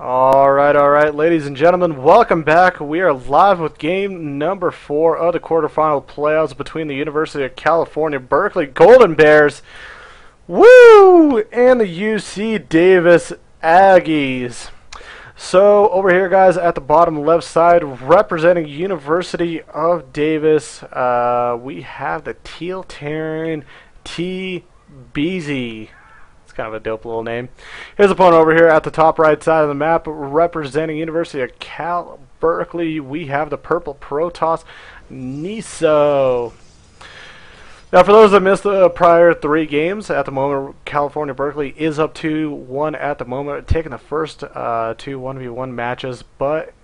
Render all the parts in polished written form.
Alright, ladies and gentlemen, welcome back. We are live with game number 4 of the quarterfinal playoffs between the University of California, Berkeley Golden Bears, woo, and the UC Davis Aggies. So, over here, guys, at the bottom left side, representing University of Davis, we have the Teal Terran TBZ. It's kind of a dope little name. His opponent over here at the top right side of the map, representing University of Cal Berkeley, we have the Purple Protoss Niso. Now, for those that missed the prior 3 games, at the moment, California Berkeley is up 2-1 at the moment, taking the first 2 1v1 matches, but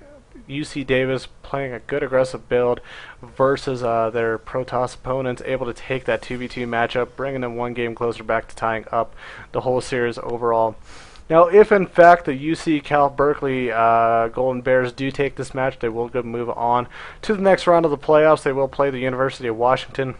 UC Davis playing a good aggressive build versus their Protoss opponents, able to take that 2v2 matchup, bringing them 1 game closer back to tying up the whole series overall. Now, if in fact the UC Cal Berkeley Golden Bears do take this match, they will move on to the next round of the playoffs. They will play the University of Washington,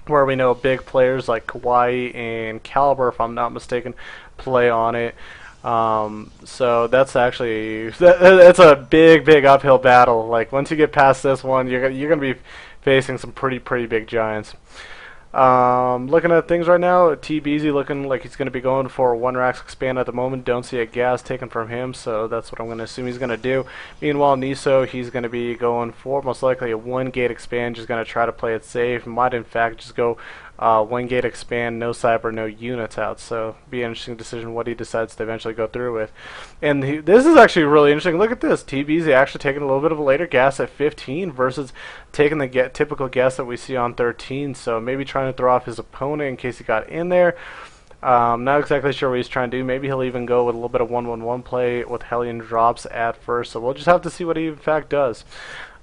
where we know big players like Kauai and Caliber, if I'm not mistaken, play on it. So that's actually that's a big uphill battle. Like, once you get past this one, you're gonna be facing some pretty big giants. Looking at things right now, TBZ looking like he's going to be going for a 1 Rax expand at the moment. Don't see a gas taken from him, so that's what I'm going to assume he's going to do. Meanwhile, Niso, he's going to be going for most likely a 1 gate expand, just going to try to play it safe. Might in fact just go 1 gate expand, no cyber, no units out. So be an interesting decision what he decides to eventually go through with. And this is actually really interesting. Look at this. TBZ actually taking a little bit of a later gas at 15 versus taking the typical gas that we see on 13. So maybe trying to throw off his opponent in case he got in there. Not exactly sure what he's trying to do. Maybe he'll even go with a little bit of 1-1-1 play with Hellion drops at first. So we'll just have to see what he in fact does.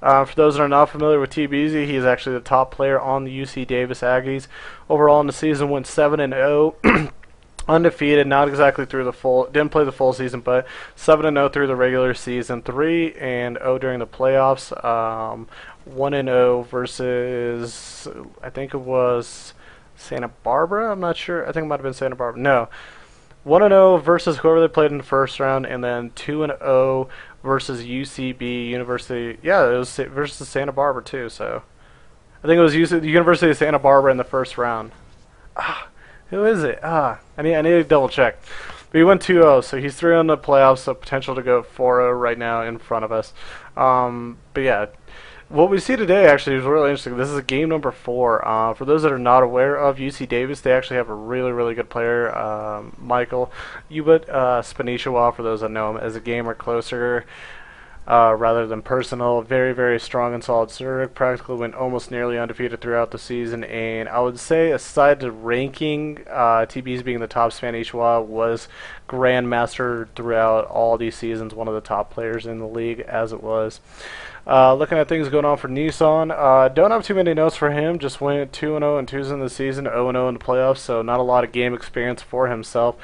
For those that are not familiar with TBZ, he's actually the top player on the UC Davis Aggies. Overall in the season, went 7-0, undefeated. Not exactly through the full, didn't play the full season, but 7-0 through the regular season, 3-0 during the playoffs. 1-0 versus, I think it was Santa Barbara. I'm not sure. I think it might have been Santa Barbara. No. 1-0 versus whoever they played in the first round, and then 2-0 versus UCB University. Yeah, it was versus Santa Barbara too. So I think it was the University of Santa Barbara in the first round. Who is it? I need to double check. But he went 2-0, so he's 3 on the playoffs. So potential to go 4-0 right now in front of us. But yeah. What we see today actually is really interesting. This is game number 4. For those that are not aware of UC Davis, they actually have a really good player, Michael Ubut Spanishawa, for those that know him as a gamer closer rather than personal. Very strong and solid Zurich. Practically went almost nearly undefeated throughout the season. And I would say, aside to ranking, TB's being the top Spanishawa was Grandmaster throughout all these seasons. One of the top players in the league as it was. Looking at things going on for Nissan, don't have too many notes for him. Just went 2-0 and 2s in the season, 0-0 in the playoffs, so not a lot of game experience for himself.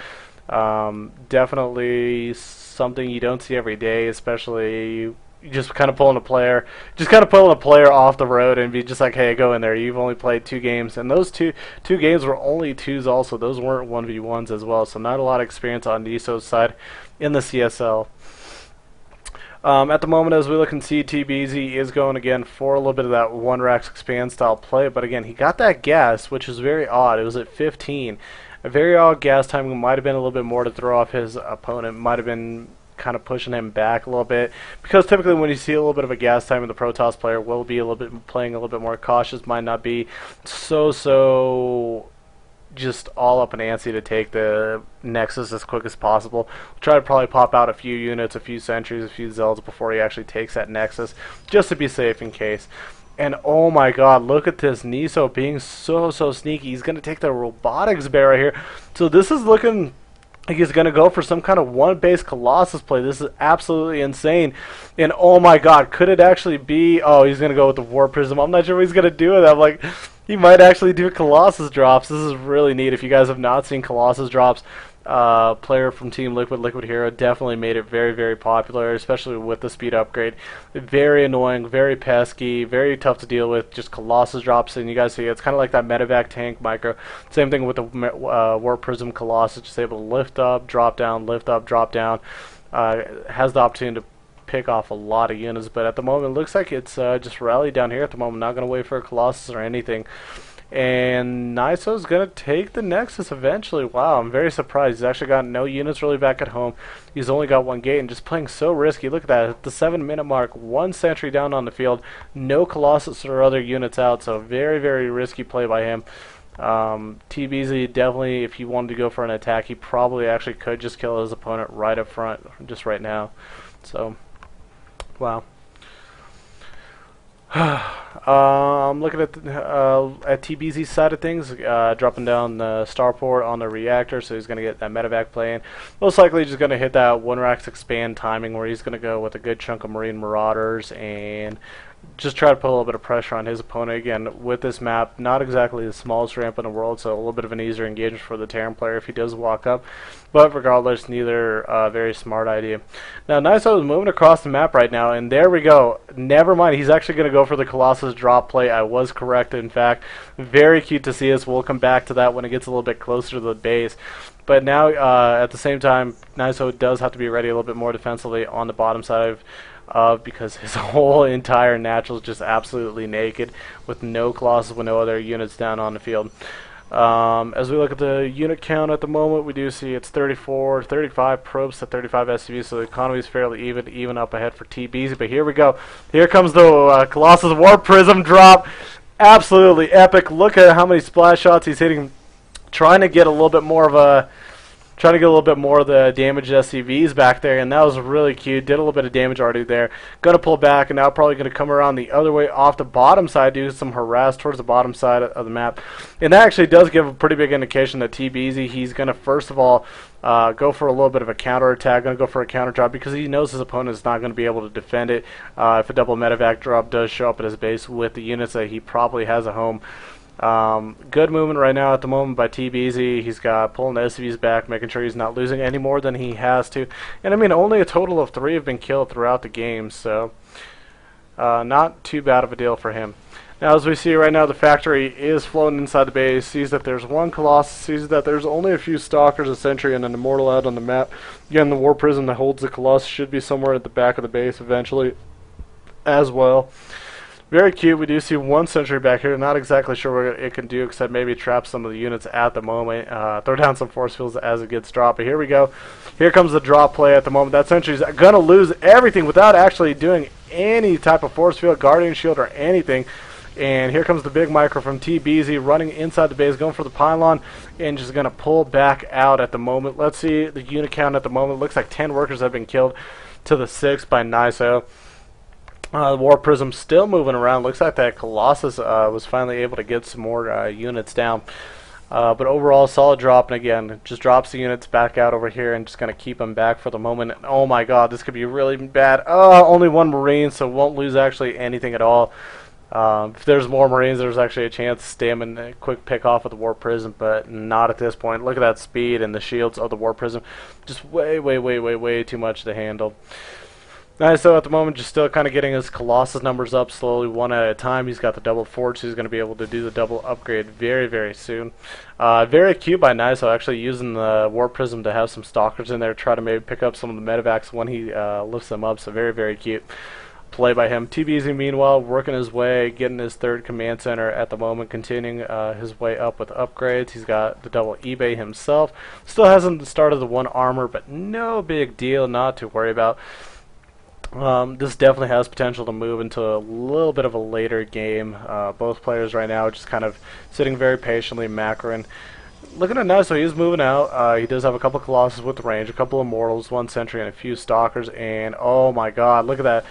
Definitely something you don't see every day, especially just kind of pulling a player off the road and be just like, hey, go in there. You've only played 2 games, and those two games were only 2s also. Those weren't 1v1s as well, so not a lot of experience on Niso's side in the CSL. At the moment, as we look and see, TBZ is going again for a little bit of that 1 Rax expand style play, but again, he got that gas, which is very odd. It was at 15. A very odd gas timing. Might have been a little bit more to throw off his opponent. Might have been kind of pushing him back a little bit, because typically when you see a little bit of a gas timing, the Protoss player will be a little bit playing a little bit more cautious. Might not be so just all up and antsy to take the Nexus as quick as possible. We'll try to probably pop out a few units, a few sentries, a few Zelds before he actually takes that Nexus, just to be safe in case. And oh my god, look at this Niso being so sneaky. He's going to take the robotics bear right here. So this is looking like he's going to go for some kind of 1-base Colossus play. This is absolutely insane. And oh my god, could it actually be... Oh, he's going to go with the War Prism. I'm not sure what he's going to do with that. I'm like... He might actually do Colossus drops. This is really neat. If you guys have not seen Colossus drops, player from Team Liquid Hero definitely made it very popular, especially with the speed upgrade. Very annoying, very pesky, very tough to deal with. Just Colossus drops, and you guys see it's kind of like that medevac tank micro. Same thing with the War Prism Colossus, just able to lift up, drop down, lift up, drop down. has the opportunity to pick off a lot of units, but at the moment it looks like it's just rallied down here at the moment. Not going to wait for a Colossus or anything. And Niso's going to take the Nexus eventually. Wow, I'm very surprised. He's actually got no units really back at home. He's only got one gate and just playing so risky. Look at that. At the 7-minute mark, 1 sentry down on the field. No Colossus or other units out, so very, very risky play by him. TBZ definitely, if he wanted to go for an attack, he probably actually could just kill his opponent right up front, just right now. So, wow. I'm looking at TBZ's side of things, dropping down the starport on the reactor, so he's going to get that medevac playing. Most likely just going to hit that 1-Rax expand timing where he's going to go with a good chunk of Marine Marauders and just try to put a little bit of pressure on his opponent. Again, with this map, not exactly the smallest ramp in the world, so a little bit of an easier engagement for the Terran player if he does walk up. But regardless, neither very smart idea. Now, Niso is moving across the map right now, and there we go. Never mind, he's actually going to go for the Colossus drop play. I was correct, in fact. Very cute to see us. We'll come back to that when it gets a little bit closer to the base. But now, at the same time, Niso does have to be ready a little bit more defensively on the bottom side because his whole entire natural is just absolutely naked with no Colossus, with no other units down on the field. As we look at the unit count at the moment, we do see it's 34, 35 probes to 35 SCVs, so the economy is fairly even up ahead for TBZ. But here we go. Here comes the Colossus Warp Prism drop. Absolutely epic. Look at how many splash shots he's hitting, trying to get a little bit more of the damaged SCVs back there, and that was really cute. Did a little bit of damage already there. Gonna pull back, and now probably gonna come around the other way off the bottom side, do some harass towards the bottom side of the map. And that actually does give a pretty big indication that TBZ, he's gonna first of all go for a little bit of a counter attack, gonna go for a counter drop because he knows his opponent is not gonna be able to defend it if a double medevac drop does show up at his base with the units that he probably has at home. Good movement right now at the moment by TBZ. He's got pulling the SCVs back, making sure he's not losing any more than he has to. And I mean, only a total of 3 have been killed throughout the game, so not too bad of a deal for him. Now, as we see right now, the factory is floating inside the base, sees that there's 1 Colossus, sees that there's only a few Stalkers, a Sentry, and an Immortal out on the map. Again, the War Prism that holds the Colossus should be somewhere at the back of the base eventually as well. Very cute. We do see 1 sentry back here. Not exactly sure what it can do except maybe trap some of the units at the moment. Throw down some force fields as it gets dropped. But here we go. Here comes the drop play at the moment. That sentry's going to lose everything without actually doing any type of force field, guardian shield, or anything. And here comes the big micro from TBZ running inside the base, going for the pylon, and just going to pull back out at the moment. Let's see the unit count at the moment. Looks like 10 workers have been killed to the 6 by Niso. The War Prism still moving around. Looks like that Colossus was finally able to get some more units down. But overall, solid drop. And again, just drops the units back out over here and just going to keep them back for the moment. And oh my god, this could be really bad. Oh, only 1 Marine, so won't lose actually anything at all. If there's more Marines, there's actually a chance to stay them and a quick pick off with the War Prism, but not at this point. Look at that speed and the shields of the War Prism. Just way too much to handle. Nice, so at the moment, just still kind of getting his Colossus numbers up slowly, 1 at a time. He's got the double forge, so he's going to be able to do the double upgrade very soon. Very cute by Niso, actually using the War Prism to have some Stalkers in there, try to maybe pick up some of the medevacs when he lifts them up, so very cute play by him. TBZ, meanwhile, working his way, getting his 3rd command center at the moment, continuing his way up with upgrades. He's got the double eBay himself. Still hasn't started the 1 armor, but no big deal, not to worry about. This definitely has potential to move into a little bit of a later game. Both players right now just kind of sitting very patiently, macroing. Looking at Niso, he's moving out. He does have a couple Colossus with range, a couple Immortals, 1 Sentry, and a few Stalkers. And oh my god, look at that.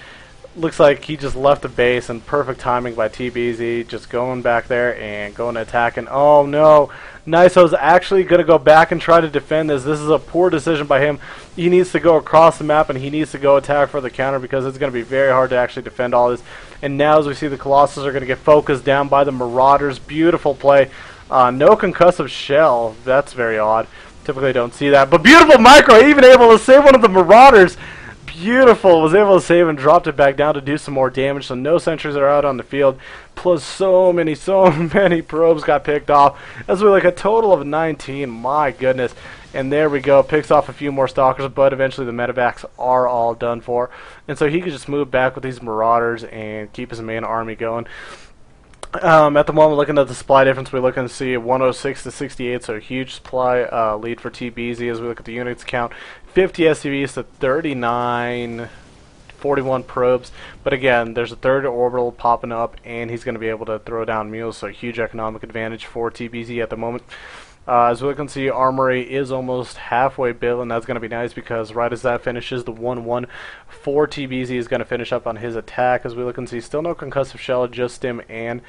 Looks like he just left the base, and perfect timing by TBZ, just going back there and going to attack. And oh no, Niso's actually going to go back and try to defend this. This is a poor decision by him. He needs to go across the map, and he needs to go attack for the counter because it's going to be very hard to actually defend all this. And now as we see, the Colossus are going to get focused down by the Marauders. Beautiful play. No concussive shell. That's very odd. Typically don't see that. But beautiful micro, even able to save one of the Marauders. Beautiful. Was able to save and dropped it back down to do some more damage. So no sentries are out on the field. Plus so many probes got picked off. As we look, a total of 19. My goodness. And there we go. Picks off a few more stalkers, but eventually the medevacs are all done for. And so he could just move back with these marauders and keep his main army going. At the moment, looking at the supply difference, we're looking to see 106 to 68, so a huge supply lead for TBZ as we look at the units count. 50 SCVs to 39, 41 probes. But again, there's a third orbital popping up, and he's going to be able to throw down mules, so a huge economic advantage for TBZ at the moment. As we can see, Armory is almost halfway built, and that's going to be nice because right as that finishes, the 1-1 for TBZ is going to finish up on his attack. As we look and see, still no concussive shell, just stim and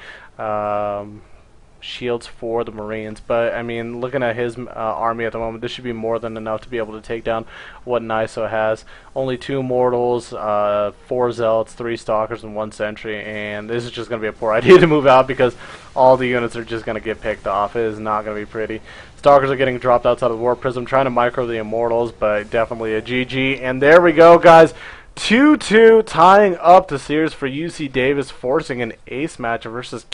shields for the Marines. But, I mean, looking at his army at the moment, this should be more than enough to be able to take down what NISO has. Only 2 mortals, 4 zealots, 3 stalkers, and 1 sentry, and this is just going to be a poor idea to move out because all the units are just going to get picked off. It is not going to be pretty. Stalkers are getting dropped outside of the War Prism, trying to micro the Immortals, but definitely a GG. And there we go, guys. 2-2, tying up the series for UC Davis, forcing an ace match versus